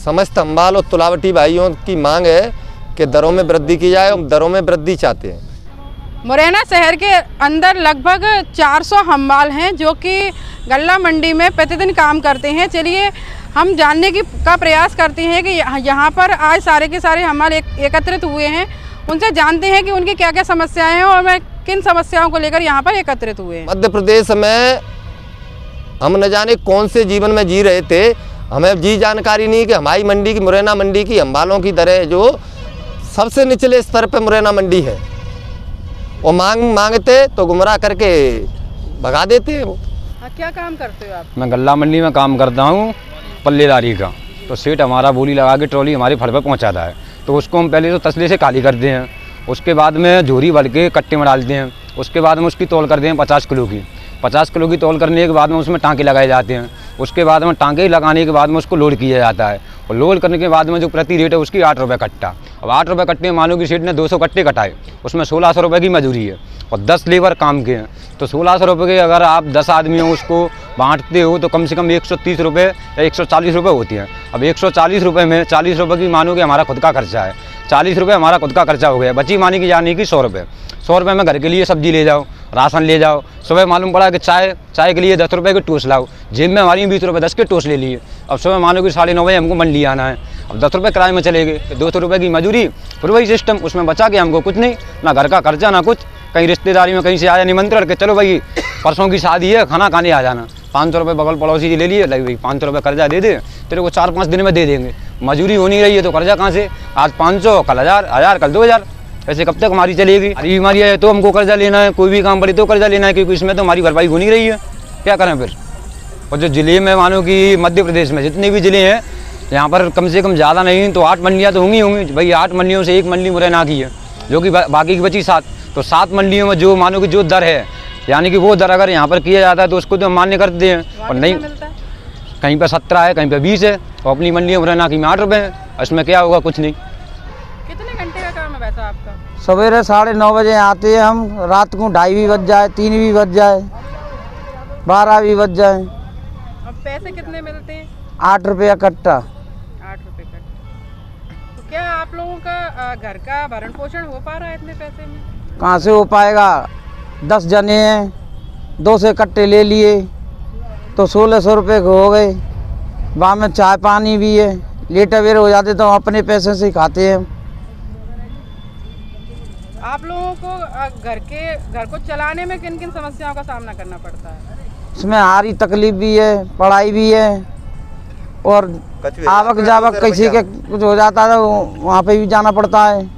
समस्त हम्बाल और तुलावटी भाइयों की मांग है कि दरों में वृद्धि की जाए और दरों में वृद्धि चाहते हैं। मुरैना शहर के अंदर लगभग 400 हम्बाल हैं जो कि गल्ला मंडी में प्रतिदिन काम करते हैं। चलिए हम जानने का प्रयास करते हैं कि यहाँ पर आज सारे के सारे हम्बाल एकत्रित हुए हैं, उनसे जानते हैं कि उनकी क्या क्या समस्याएं हैं और किन समस्याओं को लेकर यहाँ पर एकत्रित हुए हैं। मध्य प्रदेश में हम न जाने कौन से जीवन में जी रहे थे, हमें जानकारी नहीं कि हमारी मंडी की, मुरैना मंडी की हम्बालों की दरें जो सबसे निचले स्तर पर मुरैना मंडी है, वो मांगते तो गुमराह करके भगा देते हैं वो। क्या काम करते हो आप? मैं गल्ला मंडी में काम करता हूँ पल्लेदारी का। तो सेठ हमारा बोली लगा के ट्रॉली हमारे फड़ पर पहुँचाता है, तो उसको हम पहले तो तसले से खाली करते हैं, उसके बाद में झोरी भर के कट्टे में डालते हैं, उसके बाद में उसकी तौल करते हैं 50 किलो की। 50 किलो की तौल करने के बाद में उसमें टाँके लगाए जाते हैं, उसके बाद में टाँके लगाने के बाद में उसको लोड किया जाता है, और लोड करने के बाद में जो प्रति रेट है उसकी 8 रुपये कट्टा। अब 8 रुपये कट्टे में मानो कि सेठ ने 200 कट्टे कटाए, उसमें 1600 रुपये की मजदूरी है और 10 लेबर काम के हैं, तो 1600 रुपये के अगर आप 10 आदमी हो उसको बांटते हो तो कम से कम 130 रुपये या 140 रुपये होती हैं। अब 140 रुपये में 40 रुपये की मानो कि हमारा खुद का खर्चा है, 40 रुपये हमारा खुद का खर्चा हो गया, बची मानी की जाने की 100 रुपये। 100 रुपये में घर के लिए सब्जी ले जाओ, राशन ले जाओ, सुबह मालूम पड़ा कि चाय के लिए 10 रुपये के टोस्ट लाओ, जेब में हमारी 20 रुपये 10 के टोस्ट ले लिए। अब सुबह मानो कि 9:30 बजे हमको मंडी आना है, अब 10 रुपये किराए में चले गए, 200 रुपये की मजदूरी, फिर वही सिस्टम, उसमें बचा के हमको कुछ नहीं, ना घर का खर्चा ना कुछ। कहीं रिश्तेदारी में कहीं से आया निमंत्रण के चलो भाई परसों की शादी है खाना खाने आ जाना, 500 रुपये बगल पड़ोसी जी ले लिए, लगे भाई 500 रुपये कर्जा दे दे, तेरे को 4-5 दिन में दे देंगे। मजदूरी हो नहीं रही है तो कर्जा कहाँ से, आज 500 कल 1000 कल 2000, ऐसे कब तक हमारी चलेगी। हमारी बीमारी है तो हमको कर्जा लेना है, कोई भी काम पड़े तो कर्जा लेना है, क्योंकि इसमें तो हमारी भरपाई हो नहीं रही है, क्या करें फिर। और जो ज़िले में मानो कि मध्य प्रदेश में जितने भी ज़िले हैं यहाँ पर कम से कम ज़्यादा नहीं तो 8 मंडियाँ तो होंगी भाई। 8 मंडियों से 1 मंडी मुरैना की है, जो कि बाकी की बची 7, तो 7 मंडियों में जो मानो कि जो दर है, यानी कि वो दर अगर यहाँ पर किया जाता है तो उसको तो हम मान्य करते हैं। और नहीं, कहीं पर 17 है, कहीं पर 20 है, और अपनी मंडी मुरैना की में 8 रुपये है, इसमें क्या होगा, कुछ नहीं। कितने घंटे का काम है वैसा आपका? सवेरे 9:30 बजे आते हैं हम, रात को 2:30 भी बज जाए, 3 भी बज जाए, 12 भी बज जाए। अब पैसे कितने मिलते हैं? 8 रुपया कट्टा। 8 रुपये कट्टा। तो क्या आप लोगों का घर का भरण पोषण हो पा रहा है इतने पैसे में? कहाँ से हो पाएगा, 10 जने हैं, 2 से कट्टे ले लिए तो 1600 रुपये के हो गए। वहाँ में चाय पानी भी है, लेट अवेर हो जाते तो अपने पैसे से ही खाते हैं। आप लोगों को घर को चलाने में किन किन समस्याओं का सामना करना पड़ता है? इसमें हारी तकलीफ भी है, पढ़ाई भी है, और आवक जावक किसी के कुछ हो जाता है वहाँ पे भी जाना पड़ता है।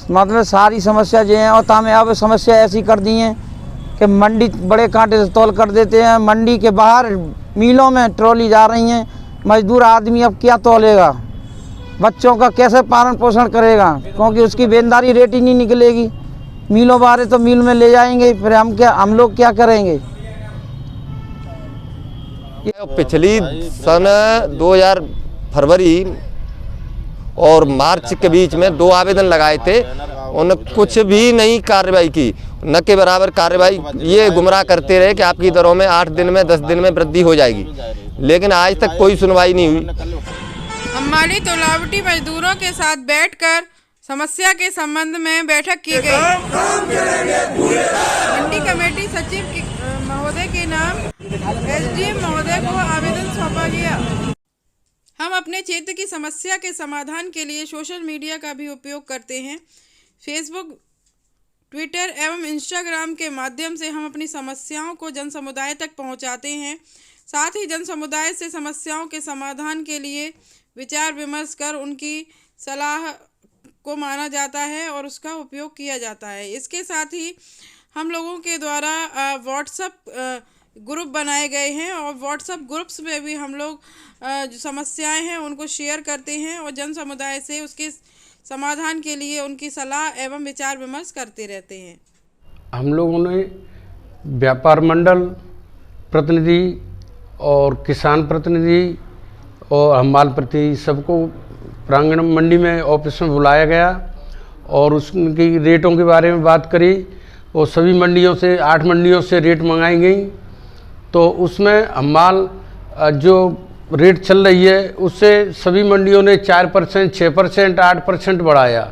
मतलब सारी समस्या जो हैं, और हमें अब समस्या ऐसी कर दी हैं कि मंडी बड़े कांटे से तौल कर देते हैं, मंडी के बाहर मीलों में ट्रॉली जा रही हैं, मजदूर आदमी अब क्या तौलेगा, बच्चों का कैसे पालन पोषण करेगा, क्योंकि उसकी बेंदारी रेट ही नहीं निकलेगी। मीलों बाहर तो मील में ले जाएंगे, फिर हम लोग क्या करेंगे। पिछली सन 2000 फरवरी और मार्च के बीच में 2 आवेदन लगाए थे, उन्होंने कुछ भी नहीं कार्रवाई की, न के बराबर कार्रवाई, ये गुमराह करते रहे कि आपकी दरों में 8 दिन में 10 दिन में वृद्धि हो जाएगी, लेकिन आज तक कोई सुनवाई नहीं हुई। हमारी तुलावटी मजदूरों के साथ बैठकर समस्या के संबंध में बैठक की गई। मंडी कमेटी सचिव महोदय के नाम एसडीएम महोदय को आवेदन सौंपा गया। हम अपने क्षेत्र की समस्या के समाधान के लिए सोशल मीडिया का भी उपयोग करते हैं। फेसबुक, ट्विटर एवं इंस्टाग्राम के माध्यम से हम अपनी समस्याओं को जन समुदाय तक पहुंचाते हैं। साथ ही जन समुदाय से समस्याओं के समाधान के लिए विचार विमर्श कर उनकी सलाह को माना जाता है और उसका उपयोग किया जाता है। इसके साथ ही हम लोगों के द्वारा व्हाट्सएप ग्रुप बनाए गए हैं और व्हाट्सएप ग्रुप्स में भी हम लोग जो समस्याएं हैं उनको शेयर करते हैं और जन समुदाय से उसके समाधान के लिए उनकी सलाह एवं विचार विमर्श करते रहते हैं। हम लोगों ने व्यापार मंडल प्रतिनिधि और किसान प्रतिनिधि और हमाल प्रतिनिधि सबको प्रांगण मंडी में ऑफिस में बुलाया गया और उसकी रेटों के बारे में बात करी और सभी मंडियों से 8 मंडियों से रेट मंगाई गई। तो उसमें हमाल जो रेट चल रही है उससे सभी मंडियों ने 4%, 6%, 8% बढ़ाया।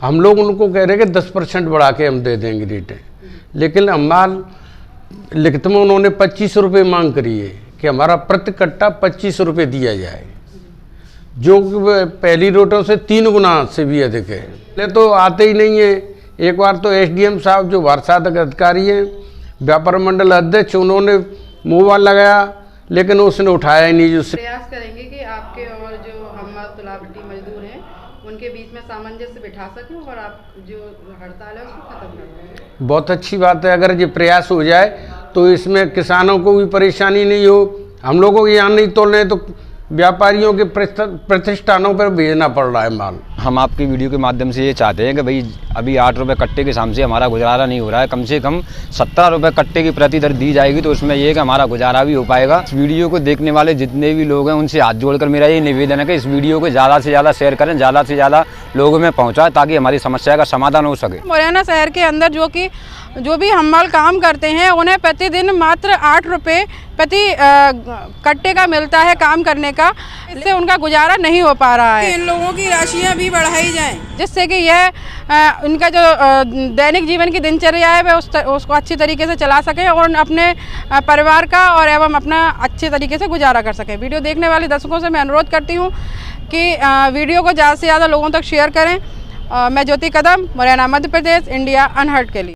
हम लोग उनको कह रहे हैं कि 10% बढ़ा के हम दे देंगे रेटें, लेकिन हम माल लिखित में उन्होंने 25 रुपये मांग करी है कि हमारा प्रति कट्टा 25 रुपये दिया जाए, जो पहली रेटों से 3 गुना से भी अधिक है। पहले तो आते ही नहीं है। एक बार तो एसडीएम साहब जो भारसाधक अधिकारी हैं, व्यापार मंडल अध्यक्ष, उन्होंने मोबाइल लगाया लेकिन उसने उठाया ही नहीं। जो प्रयास करेंगे कि आपके और जो हमारे तुलावटी मजदूर हैं उनके बीच में सामंजस्य बिठा सकें और आप जो हड़ताल है उसको खत्म कर दें। बहुत अच्छी बात है, अगर ये प्रयास हो जाए तो इसमें किसानों को भी परेशानी नहीं हो। हम लोगों को यहाँ नहीं तोड़ने हैं तो व्यापारियों के प्रतिष्ठानों पर भेजना पड़ रहा है माल। हम आपकी वीडियो के माध्यम से ये चाहते हैं कि भाई अभी 8 रुपये कट्टे के सामने से हमारा गुजारा नहीं हो रहा है, कम से कम 17 रुपये कट्टे की प्रति दर दी जाएगी तो उसमें ये है कि हमारा गुजारा भी हो पाएगा। इस वीडियो को देखने वाले जितने भी लोग हैं उनसे हाथ जोड़कर मेरा ये निवेदन है कि इस वीडियो को ज़्यादा से ज़्यादा शेयर करें, ज़्यादा से ज़्यादा लोगों में पहुँचाएं ताकि हमारी समस्या का समाधान हो सके। मुरैना शहर के अंदर जो भी हम्माल काम करते हैं उन्हें प्रतिदिन मात्र 8 रुपये प्रति कट्टे का मिलता है काम करने का, इससे उनका गुजारा नहीं हो पा रहा है। इन लोगों की राशियां भी बढ़ाई जाएं जिससे कि यह इनका जो दैनिक जीवन की दिनचर्या है वह उसको अच्छी तरीके से चला सकें और अपने परिवार का और एवं अपना अच्छे तरीके से गुजारा कर सकें। वीडियो देखने वाले दर्शकों से मैं अनुरोध करती हूँ कि वीडियो को ज़्यादा से ज़्यादा लोगों तक शेयर करें। मैं ज्योति कदम, मुरैना मध्य प्रदेश, इंडिया अनहर्ट के लिए।